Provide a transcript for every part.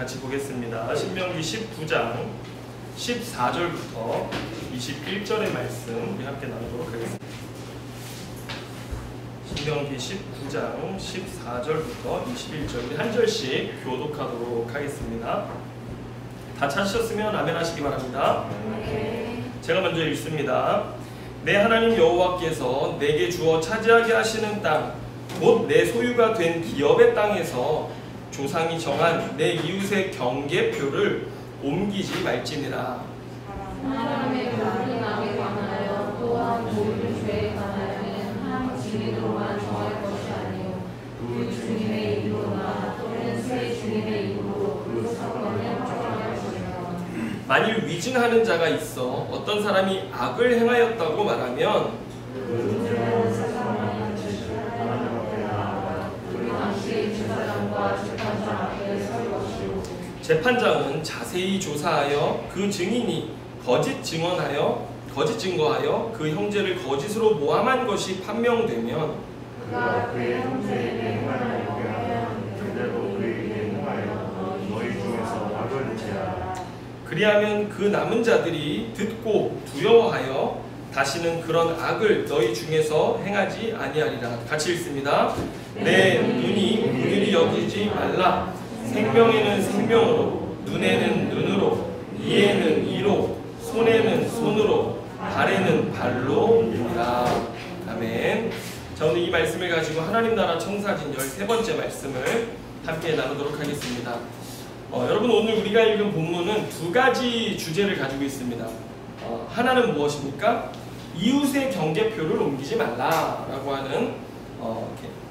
같이 보겠습니다. 신명기 19장 14절부터 21절의 말씀 우리 함께 나누도록 하겠습니다. 신명기 19장 14절부터 21절 우리 한 절씩 교독하도록 하겠습니다. 다 찾으셨으면 아멘 하시기 바랍니다. 제가 먼저 읽습니다. 내 하나님 여호와께서 내게 주어 차지하게 하시는 땅, 곧 내 소유가 된 기업의 땅에서 조상이 정한 내 이웃의 경계표를 옮기지 말지니라. 하나님의 모든 남에 관하여 또한 모든 죄에 관하여는 한 증인으로만 정할 것이 아니요 그 증인의 입으로나 또는 새 증인의 입으로 그 사건을 확정할 것이라. 만일 위증하는 자가 있어 어떤 사람이 악을 행하였다고 말하면 재판장은 자세히 조사하여 그 증인이 거짓 증거하여 그 형제를 거짓으로 모함한 것이 판명되면 그가 그의 형제에게 행하려고 하면 그대로 그에게 행하여 너희 중에서 악을 제하라. 그리하면 그 남은 자들이 듣고 두려워하여 다시는 그런 악을 너희 중에서 행하지 아니하리라. 같이 읽습니다. 내 눈이 긍휼히 여기지 말라. 생명에는 생명으로, 눈에는 눈으로, 이에는 이로, 손에는 손으로, 발에는 발로 이라. 아멘. 자, 오늘 이 말씀을 가지고 하나님 나라 청사진 13번째 말씀을 함께 나누도록 하겠습니다. 여러분, 오늘 우리가 읽은 본문은 두 가지 주제를 가지고 있습니다. 하나는 무엇입니까? 이웃의 경계표를 옮기지 말라라고 하는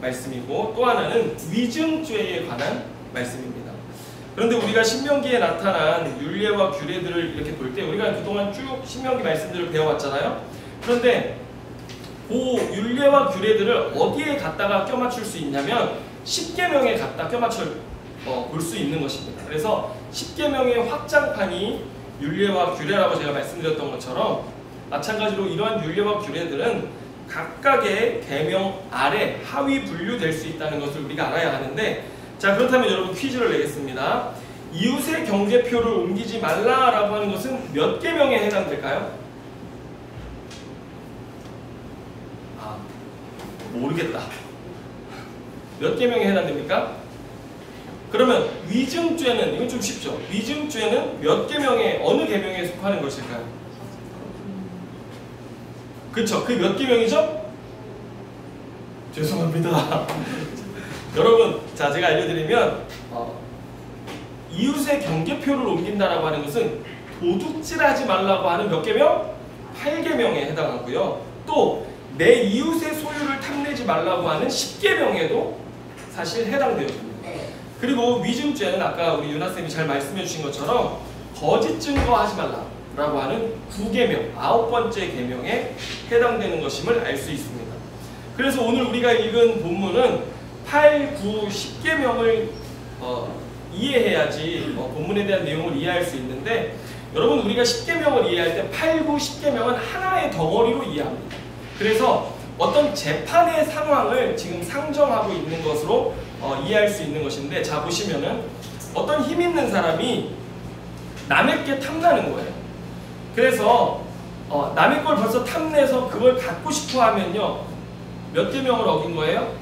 말씀이고, 또 하나는 위증죄에 관한 말씀입니다. 그런데 우리가 신명기에 나타난 율례와 규례들을 이렇게 볼 때 우리가 그동안 쭉 신명기 말씀들을 배워왔잖아요. 그런데 그 율례와 규례들을 어디에 갖다가 껴맞출 수 있냐면 10계명에 갖다 껴맞춰 볼 수 있는 것입니다. 그래서 10계명의 확장판이 율례와 규례라고 제가 말씀드렸던 것처럼 마찬가지로 이러한 율례와 규례들은 각각의 계명 아래 하위 분류될 수 있다는 것을 우리가 알아야 하는데, 자, 그렇다면 여러분 퀴즈를 내겠습니다. 이웃의 경계표를 옮기지 말라라고 하는 것은 몇 계명에 해당될까요? 모르겠다. 몇 계명에 해당됩니까? 그러면 위증죄는, 이건 좀 쉽죠. 위증죄는 몇 계명에, 어느 계명에 속하는 것일까요? 그쵸? 그 몇 계명이죠? 죄송합니다. 여러분, 자, 제가 알려드리면 이웃의 경계표를 옮긴다라고 하는 것은 도둑질하지 말라고 하는 몇 계명? 8계명에 해당하고요. 또 내 이웃의 소유를 탐내지 말라고 하는 10계명에도 사실 해당되어집니다. 그리고 위증죄는 아까 우리 유나쌤이 잘 말씀해 주신 것처럼 거짓 증거하지 말라라고 하는 9계명, 9번째 계명에 해당되는 것임을 알 수 있습니다. 그래서 오늘 우리가 읽은 본문은 8, 9, 10계명을 이해해야지 본문에 대한 내용을 이해할 수 있는데, 여러분 우리가 10계명을 이해할 때 8, 9, 10계명은 하나의 덩어리로 이해합니다. 그래서 어떤 재판의 상황을 지금 상정하고 있는 것으로 이해할 수 있는 것인데, 자, 보시면은 어떤 힘 있는 사람이 남의 게 탐나는 거예요. 그래서 남의 걸 벌써 탐내서 그걸 갖고 싶어 하면요, 몇 계명을 어긴 거예요?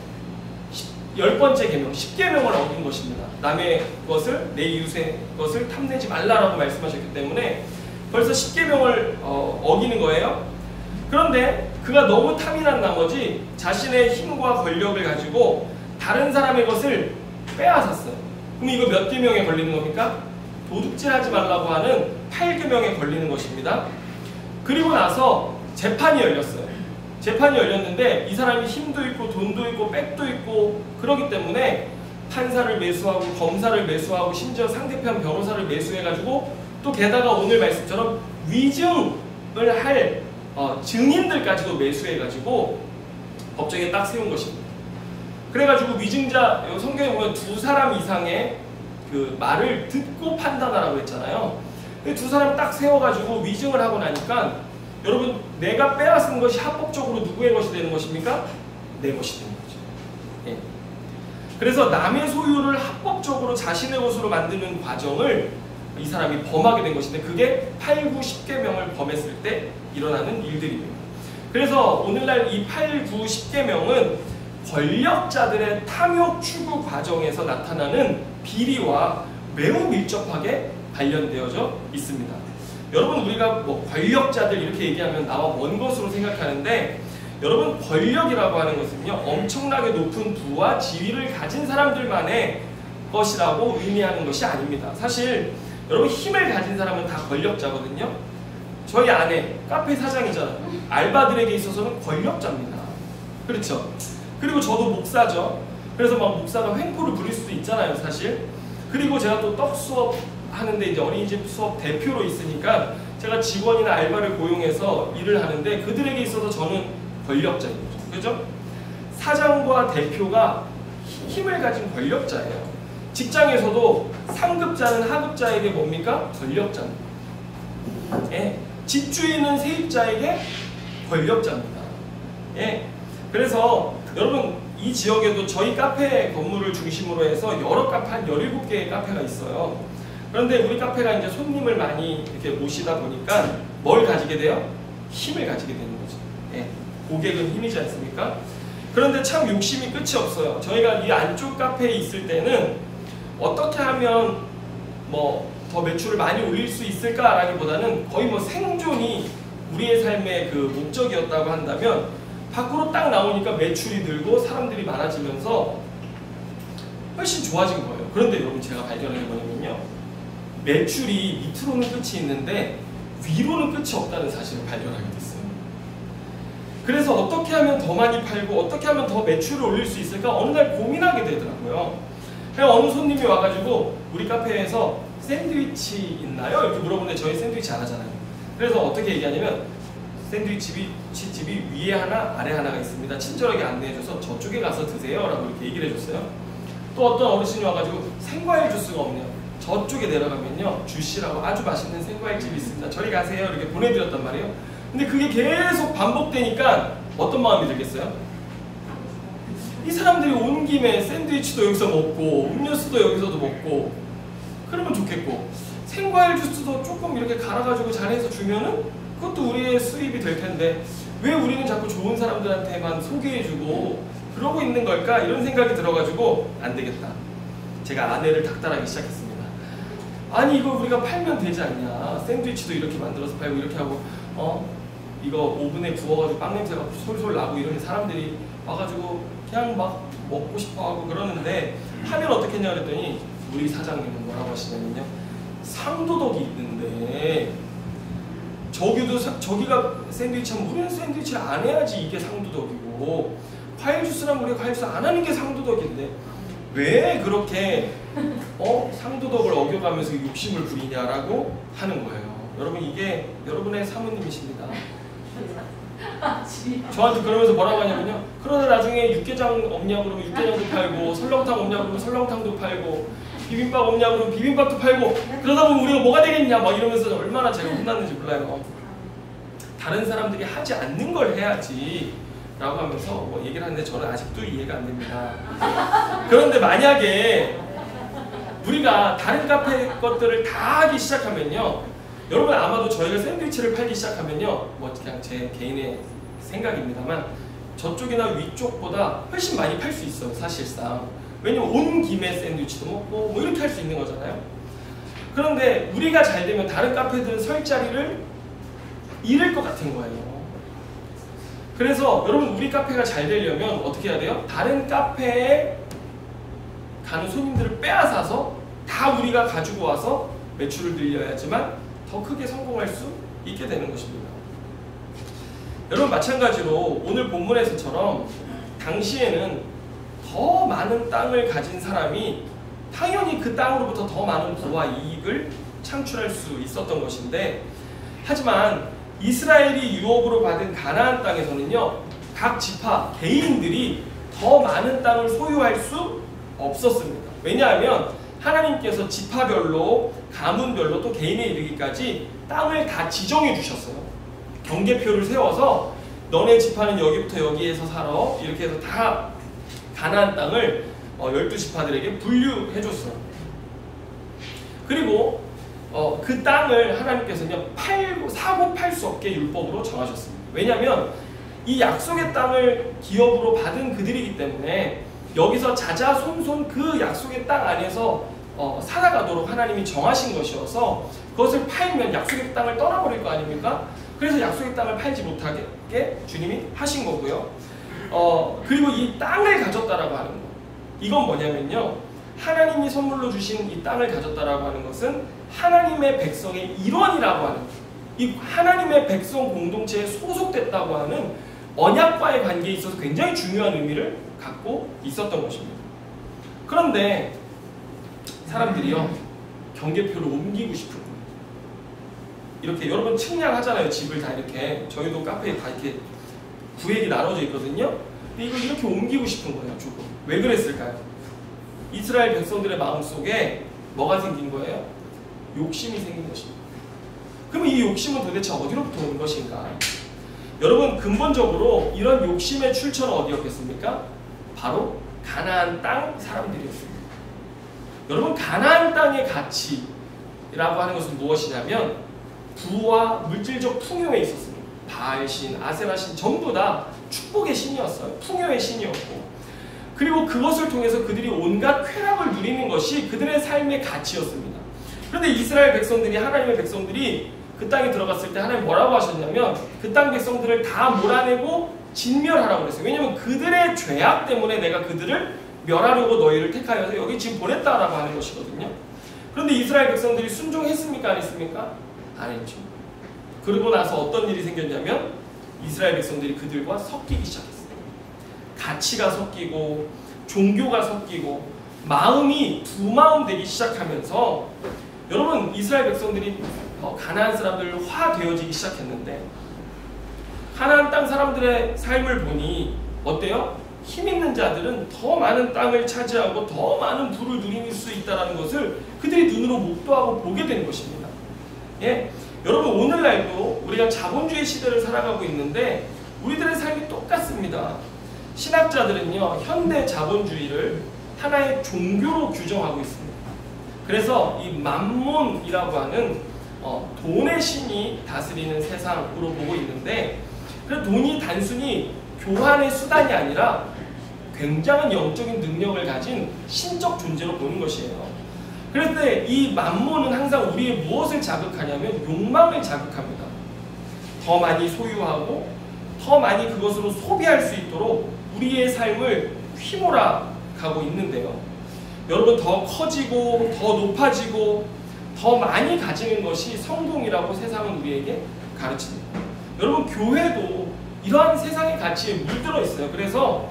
10번째 계명, 10계명을 어긴 것입니다. 남의 것을, 내 이웃의 것을 탐내지 말라라고 말씀하셨기 때문에 벌써 10계명을 어기는 거예요. 그런데 그가 너무 탐이 난 나머지 자신의 힘과 권력을 가지고 다른 사람의 것을 빼앗았어요. 그럼 이거 몇 계명에 걸리는 겁니까? 도둑질하지 말라고 하는 8계명에 걸리는 것입니다. 그리고 나서 재판이 열렸어요. 재판이 열렸는데 이 사람이 힘도 있고 돈도 있고 백도 있고 그러기 때문에 판사를 매수하고 검사를 매수하고 심지어 상대편 변호사를 매수해가지고 또 게다가 오늘 말씀처럼 위증을 할 증인들까지도 매수해가지고 법정에 딱 세운 것입니다. 그래가지고 위증자, 성경에 보면 2사람 이상의 그 말을 듣고 판단하라고 했잖아요. 두 사람 딱 세워가지고 위증을 하고 나니까 여러분, 내가 빼앗은 것이 합법적으로 누구의 것이 되는 것입니까? 내 것이 되는 거죠. 예. 그래서 남의 소유를 합법적으로 자신의 것으로 만드는 과정을 이 사람이 범하게 된 것인데 그게 8, 9, 10계명을 범했을 때 일어나는 일들입니다. 그래서 오늘날 이 8, 9, 10계명은 권력자들의 탐욕 추구 과정에서 나타나는 비리와 매우 밀접하게 관련되어져 있습니다. 여러분 우리가 뭐 권력자들 이렇게 얘기하면 나와 먼 것으로 생각하는데 여러분 권력이라고 하는 것은요 엄청나게 높은 부와 지위를 가진 사람들만의 것이라고 의미하는 것이 아닙니다. 사실 여러분 힘을 가진 사람은 다 권력자거든요. 저희 아내 카페 사장이잖아요. 알바들에게 있어서는 권력자입니다. 그렇죠? 그리고 저도 목사죠. 그래서 막 목사가 횡포를 부릴 수도 있잖아요, 사실. 그리고 제가 또 떡 수업 하는데 이제 어린이집 수업 대표로 있으니까 제가 직원이나 알바를 고용해서 일을 하는데 그들에게 있어서 저는 권력자인 거죠. 그죠? 사장과 대표가 힘을 가진 권력자예요. 직장에서도 상급자는 하급자에게 뭡니까? 권력자입니다. 예. 집주인은 세입자에게 권력자입니다. 예. 그래서 여러분 이 지역에도 저희 카페 건물을 중심으로 해서 여러 카페 한 17개의 카페가 있어요. 그런데 우리 카페가 이제 손님을 많이 이렇게 모시다 보니까 뭘 가지게 돼요? 힘을 가지게 되는 거죠. 예. 고객은 힘이지 않습니까? 그런데 참 욕심이 끝이 없어요. 저희가 이 안쪽 카페에 있을 때는 어떻게 하면 뭐 더 매출을 많이 올릴 수 있을까라기보다는 거의 뭐 생존이 우리의 삶의 그 목적이었다고 한다면 밖으로 딱 나오니까 매출이 늘고 사람들이 많아지면서 훨씬 좋아진 거예요. 그런데 여러분 제가 발견한 게 뭐냐면요. 매출이 밑으로는 끝이 있는데 위로는 끝이 없다는 사실을 발견하게 됐어요. 그래서 어떻게 하면 더 많이 팔고 어떻게 하면 더 매출을 올릴 수 있을까 어느 날 고민하게 되더라고요. 그냥 어느 손님이 와가지고 우리 카페에서 샌드위치 있나요? 이렇게 물어보는데 저희 샌드위치 안 하잖아요. 그래서 어떻게 얘기하냐면 샌드위치 집이 위에 하나 아래 하나가 있습니다. 친절하게 안내해줘서 저쪽에 가서 드세요 라고 이렇게 얘기를 해줬어요. 또 어떤 어르신이 와가지고 생과일 주스가 없네요. 저쪽에 내려가면요 주시라고 아주 맛있는 생과일집이 있습니다. 저리 가세요 이렇게 보내드렸단 말이에요. 근데 그게 계속 반복되니까 어떤 마음이 들겠어요? 이 사람들이 온 김에 샌드위치도 여기서 먹고 음료수도 여기서도 먹고 그러면 좋겠고 생과일 주스도 조금 이렇게 갈아가지고 잘해서 주면은 그것도 우리의 수입이 될 텐데 왜 우리는 자꾸 좋은 사람들한테만 소개해주고 그러고 있는 걸까? 이런 생각이 들어가지고 안 되겠다. 제가 아내를 닥달하기 시작했습니다. 아니 이거 우리가 팔면 되지 않냐. 샌드위치도 이렇게 만들어서 팔고 이렇게 하고 이거 오븐에 구워가지고 빵 냄새가 솔솔 나고 이러니 사람들이 와가지고 그냥 막 먹고 싶어하고 그러는데 하면 어떻겠냐 그랬더니 우리 사장님은 뭐라고 하시냐면요. 상도덕이 있는데 저기가 샌드위치 하면 우리는 샌드위치를 안 해야지 이게 상도덕이고 과일 주스랑 우리가 과일 주스 안 하는 게 상도덕인데 왜 그렇게 상도덕을 어겨가면서 욕심을 부리냐라고 하는 거예요. 여러분 이게 여러분의 사모님이십니다. 저한테 그러면서 뭐라고 하냐면요. 그러다 나중에 육개장 없냐 그러면 육개장도 팔고 설렁탕 없냐 그러면 설렁탕도 팔고 비빔밥 없냐 그러면 비빔밥도 팔고 그러다 보면 우리가 뭐가 되겠냐 막 이러면서 얼마나 제가 혼났는지 몰라요. 다른 사람들이 하지 않는 걸 해야지 라고 하면서 뭐 얘기를 하는데 저는 아직도 이해가 안 됩니다. 그런데 만약에 우리가 다른 카페 것들을 다 하기 시작하면요. 여러분 아마도 저희가 샌드위치를 팔기 시작하면요. 뭐 그냥 제 개인의 생각입니다만 저쪽이나 위쪽보다 훨씬 많이 팔 수 있어요. 사실상. 왜냐면 온 김에 샌드위치도 먹고 뭐 이렇게 할 수 있는 거잖아요. 그런데 우리가 잘 되면 다른 카페들은 설 자리를 잃을 것 같은 거예요. 그래서 여러분 우리 카페가 잘 되려면 어떻게 해야 돼요? 다른 카페에 가는 손님들을 빼앗아서 다 우리가 가지고 와서 매출을 늘려야지만 더 크게 성공할 수 있게 되는 것입니다. 여러분 마찬가지로 오늘 본문에서처럼 당시에는 더 많은 땅을 가진 사람이 당연히 그 땅으로부터 더 많은 부와 이익을 창출할 수 있었던 것인데 하지만 이스라엘이 유업으로 받은 가나안 땅에서는요. 각 지파, 개인들이 더 많은 땅을 소유할 수 없었습니다. 왜냐하면 하나님께서 지파별로, 가문별로 또 개인에 이르기까지 땅을 다 지정해 주셨어요. 경계표를 세워서 너네 지파는 여기부터 여기에서 살아. 이렇게 해서 다 가나안 땅을 12지파들에게 분류해줬어요. 그리고 그 땅을 하나님께서는 사고 팔 수 없게 율법으로 정하셨습니다. 왜냐하면 이 약속의 땅을 기업으로 받은 그들이기 때문에 여기서 자자손손 그 약속의 땅 안에서 살아가도록 하나님이 정하신 것이어서 그것을 팔면 약속의 땅을 떠나버릴 거 아닙니까? 그래서 약속의 땅을 팔지 못하게 주님이 하신 거고요. 그리고 이 땅을 가졌다라고 하는 거, 이건 뭐냐면요, 하나님이 선물로 주신 이 땅을 가졌다라고 하는 것은 하나님의 백성의 일원이라고 하는, 이 하나님의 백성 공동체에 소속됐다고 하는 언약과의 관계에 있어서 굉장히 중요한 의미를 갖고 있었던 것입니다. 그런데 사람들이요, 경계표를 옮기고 싶은 거예요. 이렇게 여러분 측량하잖아요. 집을 다 이렇게, 저희도 카페에 다 이렇게 구획이 나눠져 있거든요. 근데 이걸 이렇게 옮기고 싶은 거예요. 조금. 왜 그랬을까요? 이스라엘 백성들의 마음속에 뭐가 생긴 거예요? 욕심이 생긴 것입니다. 그럼 이 욕심은 도대체 어디로부터 온 것인가? 여러분, 근본적으로 이런 욕심의 출처는 어디였겠습니까? 바로 가나안 땅 사람들이었습니다. 여러분, 가나안 땅의 가치라고 하는 것은 무엇이냐면 부와 물질적 풍요에 있었습니다. 바알신, 아세라신 전부 다 축복의 신이었어요. 풍요의 신이었고, 그리고 그것을 통해서 그들이 온갖 쾌락을 누리는 것이 그들의 삶의 가치였습니다. 그런데 이스라엘 백성들이, 하나님의 백성들이 그 땅에 들어갔을 때 하나님 뭐라고 하셨냐면 그 땅 백성들을 다 몰아내고 진멸하라고 그랬어요. 왜냐하면 그들의 죄악 때문에 내가 그들을 멸하려고 너희를 택하여서 여기 지금 보냈다라고 하는 것이거든요. 그런데 이스라엘 백성들이 순종했습니까? 안 했습니까? 안 했죠. 그러고 나서 어떤 일이 생겼냐면 이스라엘 백성들이 그들과 섞이기 시작했어요. 가치가 섞이고 종교가 섞이고 마음이 두 마음 되기 시작하면서 여러분, 이스라엘 백성들이 가나안 사람들화 되어지기 시작했는데 가나안 땅 사람들의 삶을 보니 어때요? 힘 있는 자들은 더 많은 땅을 차지하고 더 많은 부를 누릴 수 있다는 것을 그들이 눈으로 목도하고 보게 된 것입니다. 예? 여러분, 오늘날도 우리가 자본주의 시대를 살아가고 있는데 우리들의 삶이 똑같습니다. 신학자들은요, 현대 자본주의를 하나의 종교로 규정하고 있습니다. 그래서 이 맘몬이라고 하는 돈의 신이 다스리는 세상으로 보고 있는데, 그래서 돈이 단순히 교환의 수단이 아니라 굉장한 영적인 능력을 가진 신적 존재로 보는 것이에요. 그런데 이 맘몬은 항상 우리의 무엇을 자극하냐면 욕망을 자극합니다. 더 많이 소유하고 더 많이 그것으로 소비할 수 있도록 우리의 삶을 휘몰아 가고 있는데요. 여러분, 더 커지고 더 높아지고 더 많이 가지는 것이 성공이라고 세상은 우리에게 가르칩니다. 여러분, 교회도 이러한 세상의 가치에 물들어 있어요. 그래서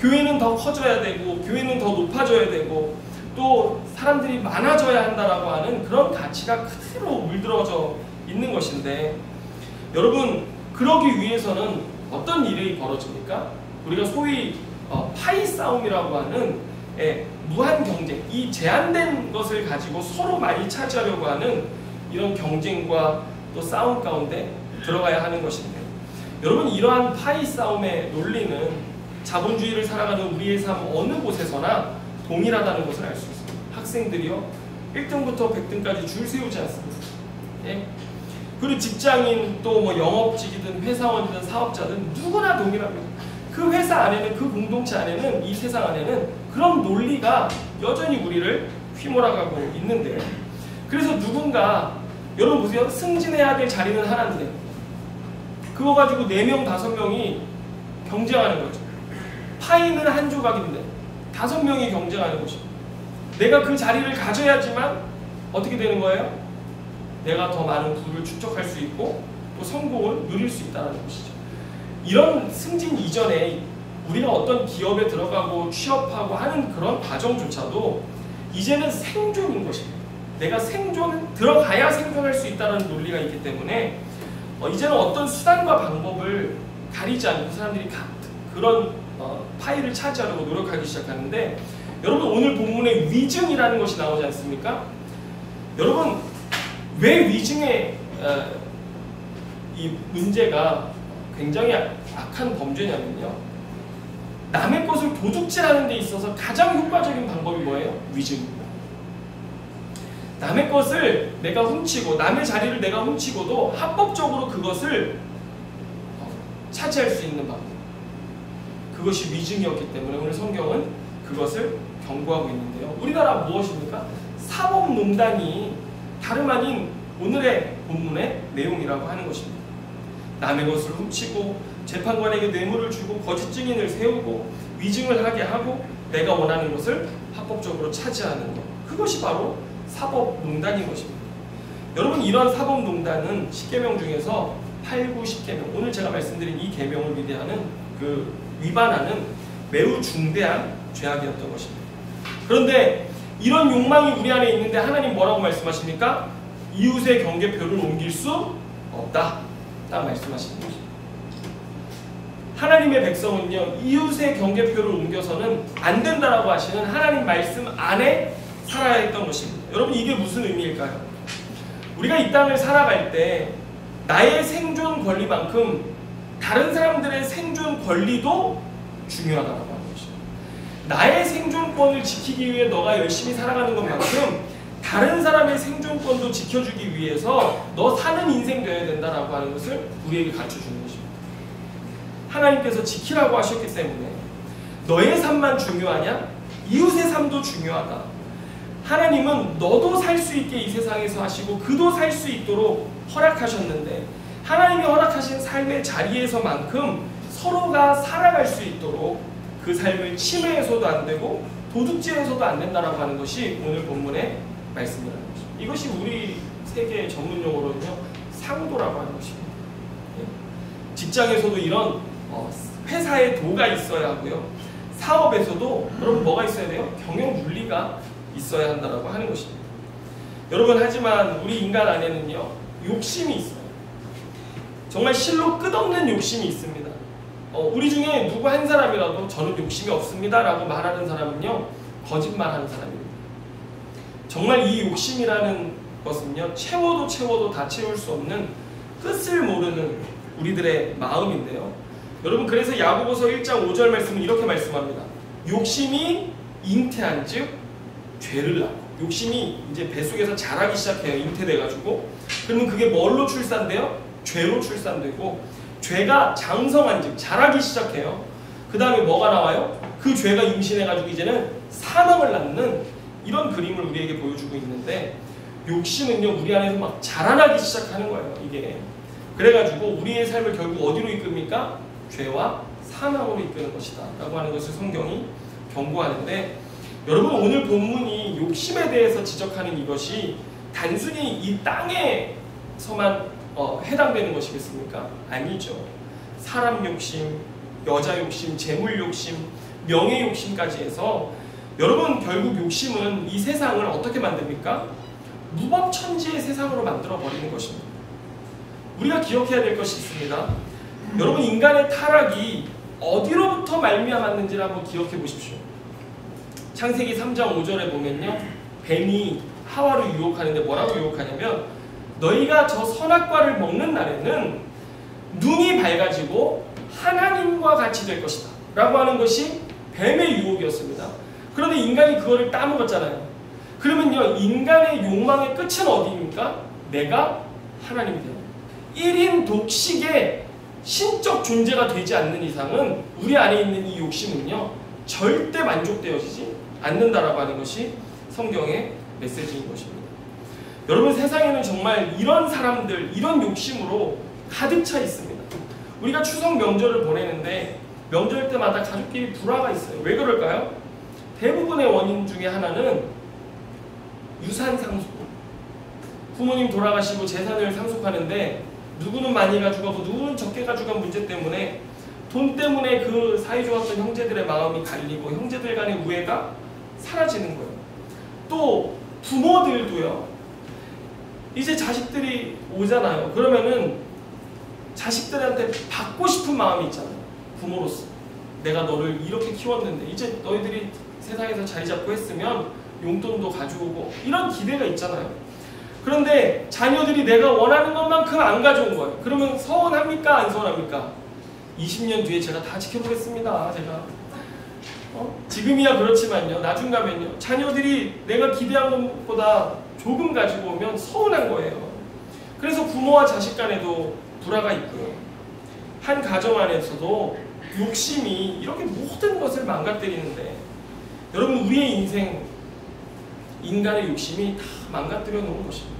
교회는 더 커져야 되고 교회는 더 높아져야 되고 또 사람들이 많아져야 한다라고 하는 그런 가치가 그대로 물들어져 있는 것인데, 여러분, 그러기 위해서는 어떤 일이 벌어집니까? 우리가 소위 파이 싸움이라고 하는 무한 경쟁, 이 제한된 것을 가지고 서로 많이 차지하려고 하는 이런 경쟁과 또 싸움 가운데 들어가야 하는 것인데, 여러분, 이러한 파이 싸움의 논리는 자본주의를 살아가는 우리의 삶 어느 곳에서나 동일하다는 것을 알 수 있습니다. 학생들이요, 1등부터 100등까지 줄 세우지 않습니다. 예? 그리고 직장인, 또 뭐 영업직이든 회사원이든 사업자든 누구나 동일합니다. 그 회사 안에는, 그 공동체 안에는, 이 세상 안에는 그런 논리가 여전히 우리를 휘몰아가고 있는데요. 그래서 누군가, 여러분 보세요, 승진해야 될 자리는 하나인데 그거 가지고 4명, 5명이 경쟁하는 거죠. 파이는 한 조각인데 5명이 경쟁하는 것입니다. 내가 그 자리를 가져야지만 어떻게 되는 거예요? 내가 더 많은 부를 축적할 수 있고 또 성공을 누릴 수 있다는 것이죠. 이런 승진 이전에 우리가 어떤 기업에 들어가고 취업하고 하는 그런 과정조차도 이제는 생존인 것입니다. 내가 들어가야 생존할 수 있다는 논리가 있기 때문에 이제는 어떤 수단과 방법을 가리지 않고 사람들이 그런 파일을 차지하려고 노력하기 시작하는데, 여러분, 오늘 본문에 위증이라는 것이 나오지 않습니까? 여러분, 왜 위증의 이 문제가 굉장히 악한 범죄냐면요, 남의 것을 도둑질하는 데 있어서 가장 효과적인 방법이 뭐예요? 위증입니다. 남의 것을 내가 훔치고 남의 자리를 내가 훔치고도 합법적으로 그것을 차지할 수 있는 방법, 그것이 위증이었기 때문에 오늘 성경은 그것을 경고하고 있는데요. 우리나라 무엇입니까? 사법농단이 다름 아닌 오늘의 본문의 내용이라고 하는 것입니다. 남의 것을 훔치고 재판관에게 뇌물을 주고 거짓 증인을 세우고 위증을 하게 하고 내가 원하는 것을 합법적으로 차지하는 것, 그것이 바로 사법농단인 것입니다. 여러분, 이런 사법농단은 10계명 중에서 8, 9, 10계명, 오늘 제가 말씀드린 이 계명을 위반하는 매우 중대한 죄악이었던 것입니다. 그런데 이런 욕망이 우리 안에 있는데 하나님 뭐라고 말씀하십니까? 이웃의 경계표를 옮길 수 없다, 딱 말씀하시는 것입니다. 하나님의 백성은요, 이웃의 경계표를 옮겨서는 안 된다라고 하시는 하나님 말씀 안에 살아야 했던 것입니다. 여러분, 이게 무슨 의미일까요? 우리가 이 땅을 살아갈 때 나의 생존 권리만큼 다른 사람들의 생존 권리도 중요하다고 하는 것입니다. 나의 생존권을 지키기 위해 너가 열심히 살아가는 것만큼 다른 사람의 생존권도 지켜주기 위해서 너 사는 인생 되어야 된다라고 하는 것을 우리에게 가르쳐주는 것입니다. 하나님께서 지키라고 하셨기 때문에 너의 삶만 중요하냐? 이웃의 삶도 중요하다. 하나님은 너도 살 수 있게 이 세상에서 하시고 그도 살 수 있도록 허락하셨는데 하나님이 허락하신 삶의 자리에서만큼 서로가 살아갈 수 있도록 그 삶을 침해해서도 안 되고 도둑질해서도 안 된다라고 하는 것이 오늘 본문의 말씀이라는 것입니다. 이것이 우리 세계의 전문 용어로는요, 상도라고 하는 것입니다. 직장에서도 이런 회사의 도가 있어야 하고요. 사업에서도 여러분 뭐가 있어야 돼요? 경영 윤리가 있어야 한다라고 하는 것입니다. 여러분, 하지만 우리 인간 안에는요, 욕심이 있어요. 정말 실로 끝없는 욕심이 있습니다. 우리 중에 누구 한 사람이라도 저는 욕심이 없습니다 라고 말하는 사람은요, 거짓말하는 사람입니다. 정말 이 욕심이라는 것은요, 채워도 다 채울 수 없는 끝을 모르는 우리들의 마음인데요. 여러분, 그래서 야고보서 1장 5절 말씀은 이렇게 말씀합니다. 욕심이 잉태한 즉 죄를 낳고, 욕심이 이제 뱃속에서 자라기 시작해요. 잉태돼가지고. 그러면 그게 뭘로 출산돼요? 죄로 출산되고, 죄가 장성한 즉 자라기 시작해요. 그 다음에 뭐가 나와요? 그 죄가 임신해가지고 이제는 사망을 낳는 이런 그림을 우리에게 보여주고 있는데, 욕심은요, 우리 안에서 막 자라나기 시작하는 거예요. 이게 그래가지고 우리의 삶을 결국 어디로 이끕니까? 죄와 사망으로 이끄는 것이다 라고 하는 것을 성경이 경고하는데, 여러분, 오늘 본문이 욕심에 대해서 지적하는 이것이 단순히 이 땅에서만 해당되는 것이겠습니까? 아니죠. 사람 욕심, 여자 욕심, 재물 욕심, 명예 욕심까지 해서 여러분, 결국 욕심은 이 세상을 어떻게 만듭니까? 무법천지의 세상으로 만들어버리는 것입니다. 우리가 기억해야 될 것이 있습니다. 여러분, 인간의 타락이 어디로부터 말미암았는지를 한번 기억해 보십시오. 창세기 3장 5절에 보면요, 뱀이 하와를 유혹하는데 뭐라고 유혹하냐면, 너희가 저 선악과를 먹는 날에는 눈이 밝아지고 하나님과 같이 될 것이다 라고 하는 것이 뱀의 유혹이었습니다. 그런데 인간이 그거를 따먹었잖아요. 그러면요, 인간의 욕망의 끝은 어디입니까? 내가 하나님이 되는 1인 독식의 신적 존재가 되지 않는 이상은 우리 안에 있는 이 욕심은요, 절대 만족되어지지 않는다라고 하는 것이 성경의 메시지인 것입니다. 여러분, 세상에는 정말 이런 사람들, 이런 욕심으로 가득 차 있습니다. 우리가 추석 명절을 보내는데 명절 때마다 가족끼리 불화가 있어요. 왜 그럴까요? 대부분의 원인 중에 하나는 유산 상속. 부모님 돌아가시고 재산을 상속하는데 누구는 많이 가져가고 누구는 적게 가져간 문제 때문에, 돈 때문에 그 사이좋았던 형제들의 마음이 갈리고 형제들 간의 우애가 사라지는 거예요. 또 부모들도요, 이제 자식들이 오잖아요. 그러면은 자식들한테 받고 싶은 마음이 있잖아요. 부모로서 내가 너를 이렇게 키웠는데 이제 너희들이 세상에서 자리 잡고 했으면 용돈도 가져오고, 이런 기대가 있잖아요. 그런데 자녀들이 내가 원하는 것만큼 안 가져온 거예요. 그러면 서운합니까? 안 서운합니까? 20년 뒤에 제가 다 지켜보겠습니다. 제가 지금이야 그렇지만요. 나중 가면요. 자녀들이 내가 기대한 것보다 조금 가지고 오면 서운한 거예요. 그래서 부모와 자식 간에도 불화가 있고요. 한 가정 안에서도 욕심이 이렇게 모든 것을 망가뜨리는데 여러분 우리의 인생 인간의 욕심이 다 망가뜨려 놓은 것입니다.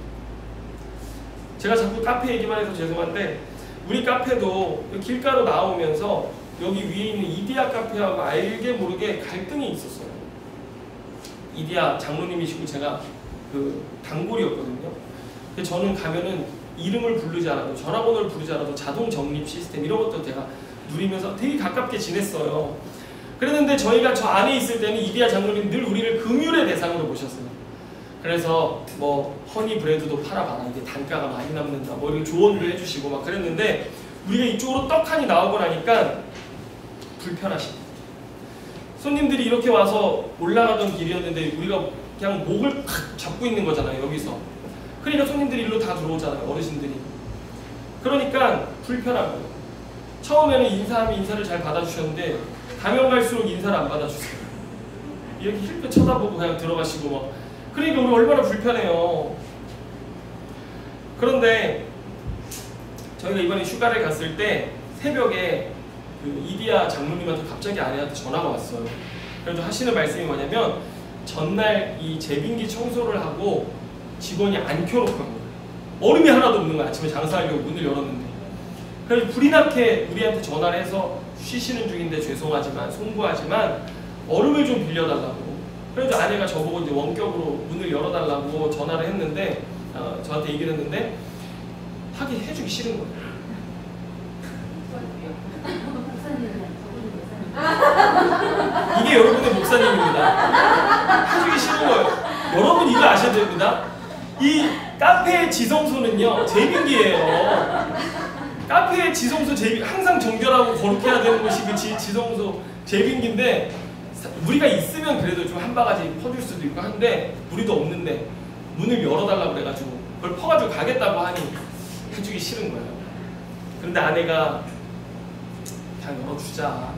제가 자꾸 카페 얘기만 해서 죄송한데 우리 카페도 길가로 나오면서 여기 위에 있는 이디야 카페하고 알게 모르게 갈등이 있었어요. 이디야 장로님이시고 제가 그 단골이었거든요. 근데 저는 가면은 이름을 부르지 않아도 전화번호를 부르지 않아도 자동 적립 시스템 이런 것도 제가 누리면서 되게 가깝게 지냈어요. 그랬는데 저희가 저 안에 있을 때는 이디야 장로님 늘 우리를 긍휼의 대상으로 보셨어요. 그래서 뭐 허니 브레드도 팔아봐라, 이게 단가가 많이 남는다, 뭐 이렇게 조언도 해주시고 막 그랬는데 우리가 이쪽으로 떡하니 나오고 나니까 불편하십니다. 손님들이 이렇게 와서 올라가던 길이었는데 우리가 그냥 목을 팍 잡고 있는 거잖아요, 여기서. 그러니까 손님들이 일로 다 들어오잖아요, 어르신들이. 그러니까 불편한 거예요. 처음에는 인사하면 인사를 잘 받아주셨는데 가면 갈수록 인사를 안 받아주세요. 이렇게 힐끗 쳐다보고 그냥 들어가시고 막. 그러니까 우리 얼마나 불편해요. 그런데 저희가 이번에 휴가를 갔을 때 새벽에 그 이디야 장로님한테 갑자기 아내한테 전화가 왔어요. 그래서 하시는 말씀이 뭐냐면 전날 이 제빙기 청소를 하고 직원이 안 켜놓고 간 거예요. 얼음이 하나도 없는 거야. 아침에 장사하려고 문을 열었는데. 그래서 불이 나게 우리한테 전화를 해서 쉬시는 중인데 죄송하지만 송구하지만 얼음을 좀 빌려달라고. 그래서 아내가 저보고 이제 원격으로 문을 열어달라고 전화를 했는데 저한테 얘기를 했는데 하기 해주기 싫은 거예요. 이게 여러분의 목사님입니다. 해주기 싫은 거예요. 여러분 이거 아셔야 됩니다. 이 카페의 지성소는요 제빙기예요. 카페의 지성소 항상 정결하고 거룩해야 되는 것이 그 지성소 제빙기인데 우리가 있으면 그래도 좀 한 바가지 퍼줄 수도 있고 한데 우리도 없는데 문을 열어달라고 그래가지고 그걸 퍼가지고 가겠다고 하니 해주기 싫은 거예요. 그런데 아내가 다 열어주자.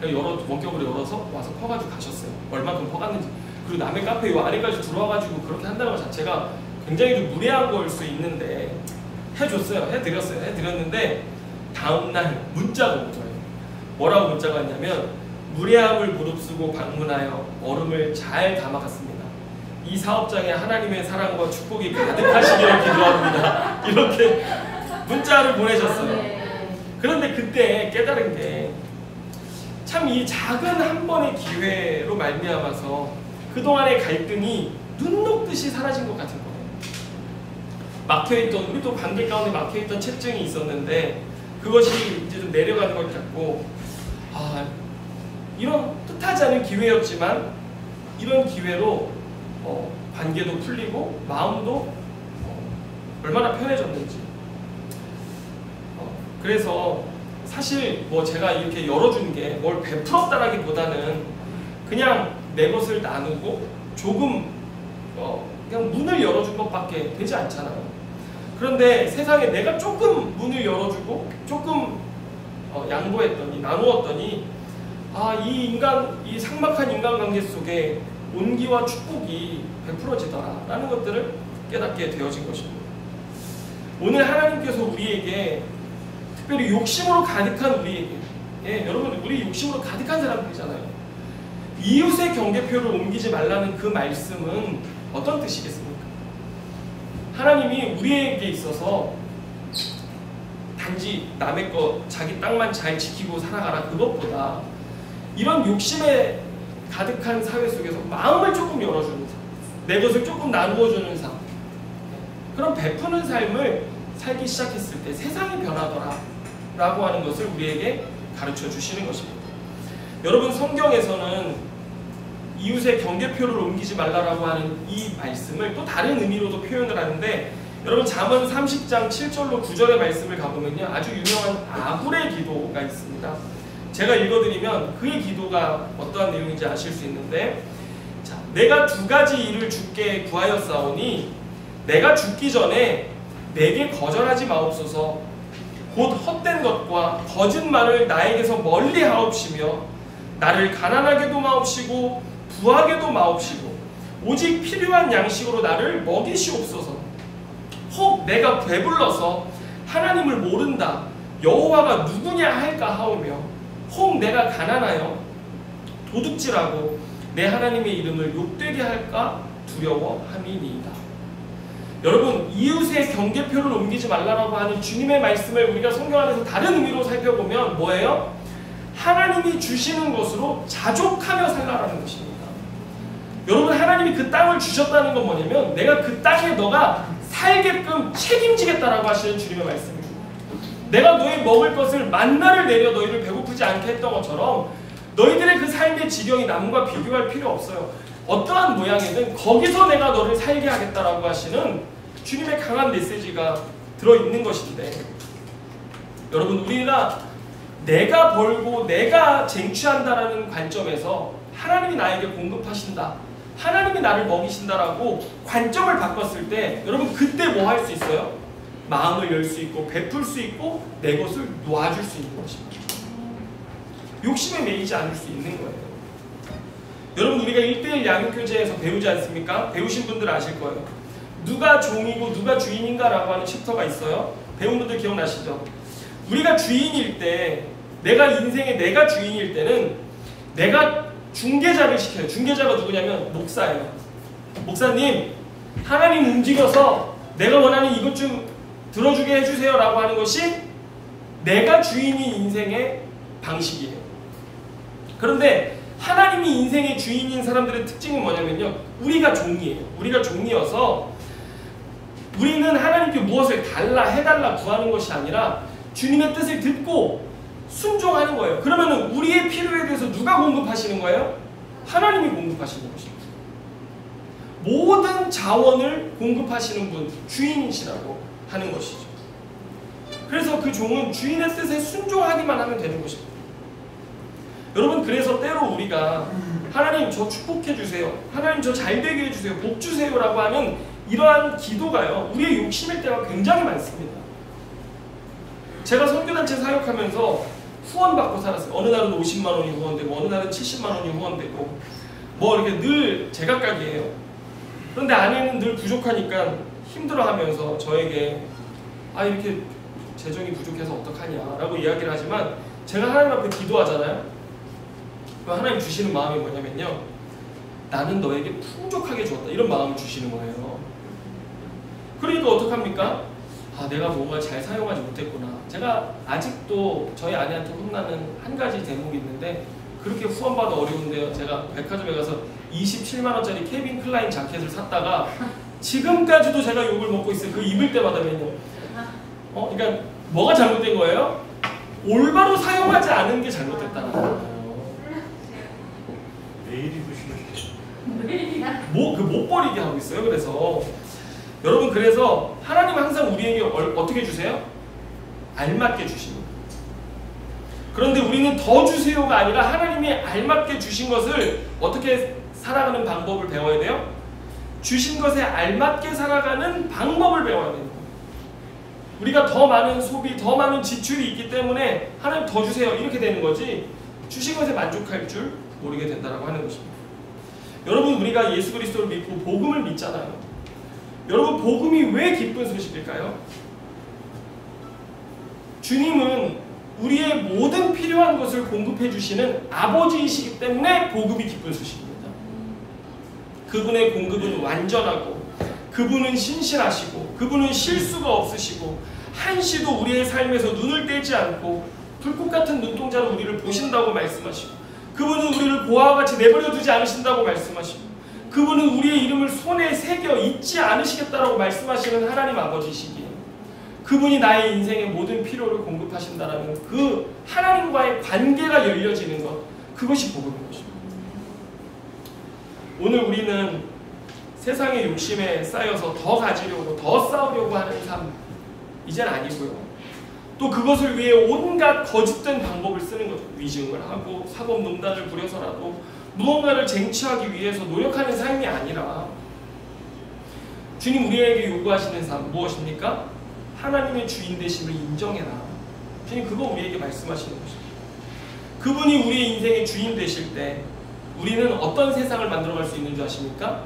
원격으로 열어서 와서 퍼가지고 가셨어요. 얼마큼 퍼갔는지. 그리고 남의 카페 요 안에까지 들어와가지고 그렇게 한다는 것 자체가 굉장히 좀 무례한 걸 수 있는데 해줬어요. 해드렸는데 다음날 문자가 오더라고요. 뭐라고 문자가 왔냐면 무례함을 무릅쓰고 방문하여 얼음을 잘 담아갔습니다. 이 사업장에 하나님의 사랑과 축복이 가득하시기를 기도합니다. 이렇게 문자를 보내셨어요. 그런데 그때 깨달은 게 참 이 작은 한 번의 기회로 말미암아서 그동안의 갈등이 눈 녹듯이 사라진 것 같은 거예요. 막혀있던, 우리 또 관계 가운데 막혀있던 채증이 있었는데 그것이 이제 좀 내려가는 것 같고 이런 뜻하지 않은 기회였지만 이런 기회로 관계도 풀리고 마음도 얼마나 편해졌는지. 그래서 사실 뭐 제가 이렇게 열어준 게 뭘 베풀었다라기보다는 그냥 내 것을 나누고 조금 그냥 문을 열어준 것밖에 되지 않잖아요. 그런데 세상에 내가 조금 문을 열어주고 조금 양보했더니 나누었더니 이 삭막한 인간관계 속에 온기와 축복이 베풀어지더라라는 것들을 깨닫게 되어진 것입니다. 오늘 하나님께서 우리에게 특별히 욕심으로 가득한 우리에게, 여러분 우리 욕심으로 가득한 사람들이잖아요. 이웃의 경계표를 옮기지 말라는 그 말씀은 어떤 뜻이겠습니까? 하나님이 우리에게 있어서 단지 남의 것, 자기 땅만 잘 지키고 살아가라 그것보다 이런 욕심에 가득한 사회 속에서 마음을 조금 열어주는 삶, 내 것을 조금 나누어주는 삶, 그런 베푸는 삶을 살기 시작했을 때 세상이 변하더라 라고 하는 것을 우리에게 가르쳐 주시는 것입니다. 여러분 성경에서는 이웃의 경계표를 옮기지 말라라고 하는 이 말씀을 또 다른 의미로도 표현을 하는데 여러분 잠언 30장 7절로 9절의 말씀을 가보면요 아주 유명한 아굴의 기도가 있습니다. 제가 읽어드리면 그의 기도가 어떠한 내용인지 아실 수 있는데 자, 내가 두 가지 일을 주께 구하였사오니 내가 죽기 전에 내게 거절하지 마옵소서. 곧 헛된 것과 거짓말을 나에게서 멀리 하옵시며 나를 가난하게도 마옵시고 부하게도 마옵시고 오직 필요한 양식으로 나를 먹이시옵소서. 혹 내가 배불러서 하나님을 모른다 여호와가 누구냐 할까 하오며 혹 내가 가난하여 도둑질하고 내 하나님의 이름을 욕되게 할까 두려워함이니이다. 여러분, 이웃의 경계표를 옮기지 말라라고 하는 주님의 말씀을 우리가 성경 안에서 다른 의미로 살펴보면 뭐예요? 하나님이 주시는 것으로 자족하며 살라라는 것입니다. 여러분, 하나님이 그 땅을 주셨다는 건 뭐냐면 내가 그 땅에 너가 살게끔 책임지겠다라고 하시는 주님의 말씀입니다. 내가 너희 먹을 것을 만나를 내려 너희를 배고프지 않게 했던 것처럼 너희들의 그 삶의 지경이 남과 비교할 필요 없어요. 어떠한 모양이든 거기서 내가 너를 살게 하겠다라고 하시는 주님의 강한 메시지가 들어있는 것인데, 여러분, 우리가 내가 벌고 내가 쟁취한다라는 관점에서 하나님이 나에게 공급하신다, 하나님이 나를 먹이신다라고 관점을 바꿨을 때 여러분 그때 뭐 할 수 있어요? 마음을 열 수 있고 베풀 수 있고 내 것을 놓아줄 수 있는 것입니다. 욕심에 매이지 않을 수 있는 거예요. 여러분, 우리가 1:1 양육교재에서 배우지 않습니까? 배우신 분들 아실 거예요. 누가 종이고 누가 주인인가 라고 하는 챕터가 있어요. 배운 분들 기억나시죠? 우리가 주인일 때, 내가 인생의 내가 주인일 때는 내가 중개자를 시켜요. 중개자가 누구냐면 목사예요. 목사님, 하나님 움직여서 내가 원하는 이것 좀 들어주게 해주세요 라고 하는 것이 내가 주인인 인생의 방식이에요. 그런데 하나님이 인생의 주인인 사람들의 특징은 뭐냐면요, 우리가 종이에요. 우리가 종이어서 우리는 하나님께 무엇을 달라, 해달라 구하는 것이 아니라 주님의 뜻을 듣고 순종하는 거예요. 그러면 우리의 필요에 대해서 누가 공급하시는 거예요? 하나님이 공급하시는 것입니다. 모든 자원을 공급하시는 분, 주인이시라고 하는 것이죠. 그래서 그 종은 주인의 뜻에 순종하기만 하면 되는 것입니다. 여러분, 그래서 때로 우리가 하나님 저 축복해 주세요, 하나님 저 잘되게 해주세요, 복 주세요 라고 하는 이러한 기도가요, 우리의 욕심일 때가 굉장히 많습니다. 제가 선교단체 사역하면서 후원받고 살았어요. 어느 날은 50만 원이 후원되고 어느 날은 70만 원이 후원되고 뭐 이렇게 늘 제각각이에요. 그런데 아내는 늘 부족하니까 힘들어하면서 저에게 이렇게 재정이 부족해서 어떡하냐 라고 이야기를 하지만 제가 하나님 앞에 기도하잖아요. 하나님 주시는 마음이 뭐냐면요, 나는 너에게 풍족하게 주었다, 이런 마음을 주시는 거예요. 그러니까 어떡합니까? 내가 뭔가 잘 사용하지 못했구나. 제가 아직도 저희 아내한테 혼나는 한 가지 대목이 있는데, 그렇게 후원받아 어려운데요, 제가 백화점에 가서 27만 원짜리 케빈 클라인 자켓을 샀다가 지금까지도 제가 욕을 먹고 있어요. 그 입을 때마다 맨날. 그러니까 뭐가 잘못된 거예요? 올바로 사용하지 않은 게 잘못됐다는 거예요. 내일 입으시면 못 버리게 하고 있어요. 그래서 여러분, 그래서 하나님은 항상 우리에게 어떻게 주세요? 알맞게 주십니다. 그런데 우리는 더 주세요가 아니라 하나님이 알맞게 주신 것을 어떻게 살아가는 방법을 배워야 돼요? 주신 것에 알맞게 살아가는 방법을 배워야 됩니다. 우리가 더 많은 소비, 더 많은 지출이 있기 때문에 하나님 더 주세요 이렇게 되는 거지, 주신 것에 만족할 줄 모르게 된다고 하는 것입니다. 여러분, 우리가 예수 그리스도를 믿고 복음을 믿잖아요. 여러분, 복음이 왜 기쁜 소식일까요? 주님은 우리의 모든 필요한 것을 공급해 주시는 아버지이시기 때문에 복음이 기쁜 소식입니다. 그분의 공급은 완전하고 그분은 신실하시고 그분은 실수가 없으시고 한시도 우리의 삶에서 눈을 떼지 않고 불꽃 같은 눈동자로 우리를 보신다고 말씀하시고, 그분은 우리를 고아와 같이 내버려 두지 않으신다고 말씀하시고, 그분은 우리의 이름을 손에 새겨 잊지 않으시겠다라고 말씀하시는 하나님 아버지시기에 그분이 나의 인생의 모든 필요를 공급하신다라는 그 하나님과의 관계가 열려지는 것, 그것이 복음인 것입니다. 오늘 우리는 세상의 욕심에 쌓여서 더 가지려고, 더 쌓으려고 하는 삶, 이젠 아니고요. 또 그것을 위해 온갖 거짓된 방법을 쓰는 거죠. 위증을 하고 사법농단을 부려서라도 무언가를 쟁취하기 위해서 노력하는 삶이 아니라, 주님 우리에게 요구하시는 삶 무엇입니까? 하나님의 주인 되심을 인정해라. 주님 그거 우리에게 말씀하시는 것입니다. 그분이 우리의 인생의 주인 되실 때 우리는 어떤 세상을 만들어갈 수 있는 줄 아십니까?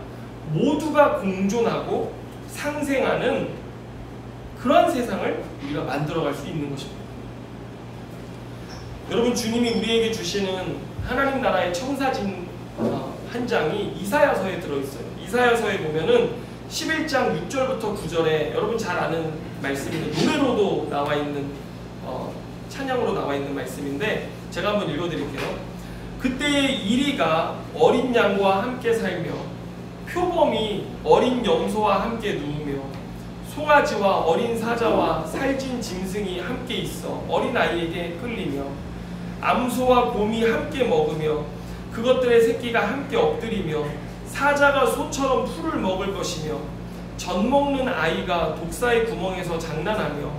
모두가 공존하고 상생하는 그런 세상을 우리가 만들어갈 수 있는 것입니다. 여러분, 주님이 우리에게 주시는 하나님 나라의 청사진 한 장이 이사야서에 들어있어요. 이사야서에 보면은 11장 6절부터 9절에 여러분 잘 아는 말씀인데 노래로도 나와 있는 찬양으로 나와 있는 말씀인데 제가 한번 읽어드릴게요. 그때의 이리가 어린 양과 함께 살며 표범이 어린 염소와 함께 누우며 송아지와 어린 사자와 살찐 짐승이 함께 있어 어린아이에게 끌리며 암소와 곰이 함께 먹으며 그것들의 새끼가 함께 엎드리며 사자가 소처럼 풀을 먹을 것이며 젖 먹는 아이가 독사의 구멍에서 장난하며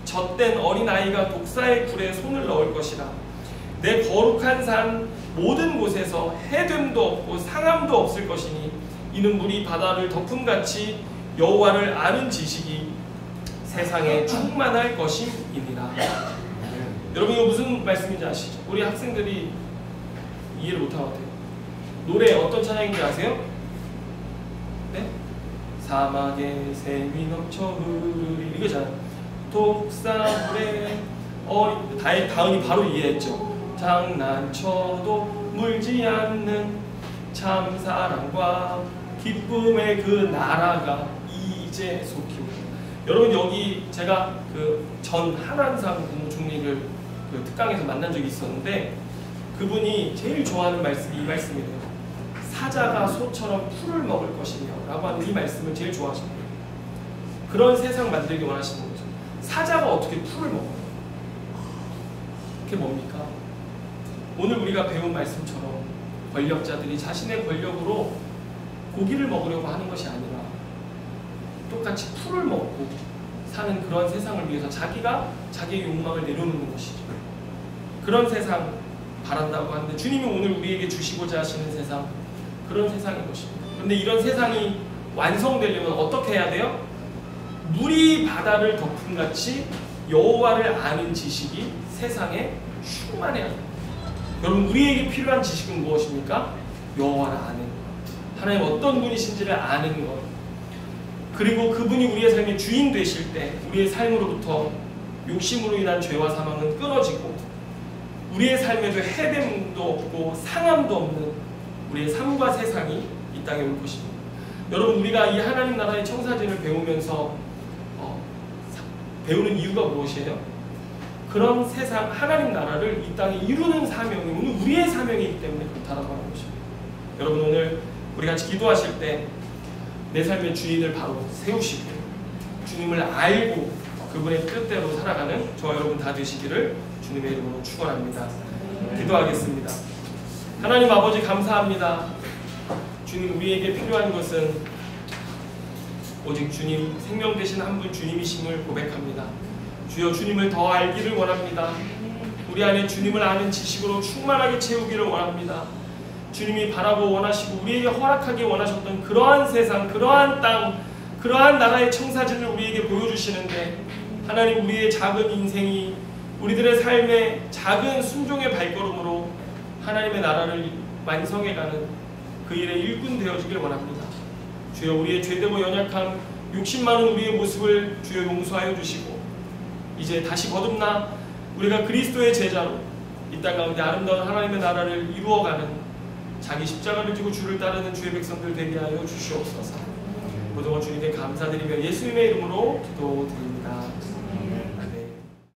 젖된 어린아이가 독사의 굴에 손을 넣을 것이라. 내 거룩한 산 모든 곳에서 해됨도 없고 상함도 없을 것이니 이는 물이 바다를 덮음같이 여호와를 아는 지식이 세상에 충만할 것임이니라. 여러분, 이거 무슨 말씀인지 아시죠? 우리 학생들이 이해를 못한 것 같아요. 노래 어떤 찬양인지 아세요? 네? 사막에 샘이 넘쳐 흐르리 이거잖아요. 독사물에 다은이 바로 이해했죠. 장난쳐도 물지 않는 참사랑과 기쁨의 그 나라가 이제 속히오. 여러분, 여기 제가 그 전 한한상 국무총리를 그 특강에서 만난 적이 있었는데 그분이 제일 좋아하는 말씀이 이 말씀이래요. 사자가 소처럼 풀을 먹을 것이며 라고 하는 이 말씀을 제일 좋아하십니다. 그런 세상 만들기 원하시는 거죠. 사자가 어떻게 풀을 먹어요? 그게 뭡니까? 오늘 우리가 배운 말씀처럼 권력자들이 자신의 권력으로 고기를 먹으려고 하는 것이 아니라 똑같이 풀을 먹고 사는 그런 세상을 위해서 자기가 자기의 욕망을 내려놓는 것이죠. 그런 세상 바란다고 하는데 주님이 오늘 우리에게 주시고자 하시는 세상, 그런 세상인 것입니다. 그런데 이런 세상이 완성되려면 어떻게 해야 돼요? 물이 바다를 덮음같이 여호와를 아는 지식이 세상에 충만해야 돼요. 여러분, 우리에게 필요한 지식은 무엇입니까? 여호와를 아는 것, 하나님 어떤 분이신지를 아는 것, 그리고 그분이 우리의 삶의 주인 되실 때 우리의 삶으로부터 욕심으로 인한 죄와 사망은 끊어지고 우리의 삶에도 해됨도 없고 상함도 없는 우리의 삶과 세상이 이 땅에 올 것입니다. 여러분, 우리가 이 하나님 나라의 청사진을 배우면서 배우는 이유가 무엇이에요? 그런 세상, 하나님 나라를 이 땅에 이루는 사명이 오늘 우리의 사명이기 때문에 그렇다라고 하는 것입니다. 여러분, 오늘 우리 같이 기도하실 때 내 삶의 주인을 바로 세우시고 주님을 알고 그분의 뜻대로 살아가는 저와 여러분 다 되시기를 주님의 이름으로 축원합니다. 기도하겠습니다. 하나님 아버지, 감사합니다. 주님, 우리에게 필요한 것은 오직 주님, 생명 되신 한 분 주님이심을 고백합니다. 주여, 주님을 더 알기를 원합니다. 우리 안에 주님을 아는 지식으로 충만하게 채우기를 원합니다. 주님이 바라고 원하시고 우리에게 허락하기 원하셨던 그러한 세상, 그러한 땅, 그러한 나라의 청사진을 우리에게 보여주시는데 하나님, 우리의 작은 인생이 우리들의 삶의 작은 순종의 발걸음으로 하나님의 나라를 완성해가는 그 일의 일꾼 되어지길 원합니다. 주여, 우리의 죄되고 연약한 욕심 많은 우리의 모습을 주여 용서하여 주시고 이제 다시 거듭나 우리가 그리스도의 제자로 이 땅 가운데 아름다운 하나님의 나라를 이루어가는 자기 십자가를 지고 주를 따르는 주의 백성들 되게 하여 주시옵소서. 모든 것 주님께 감사드리며 예수님의 이름으로 기도드립니다.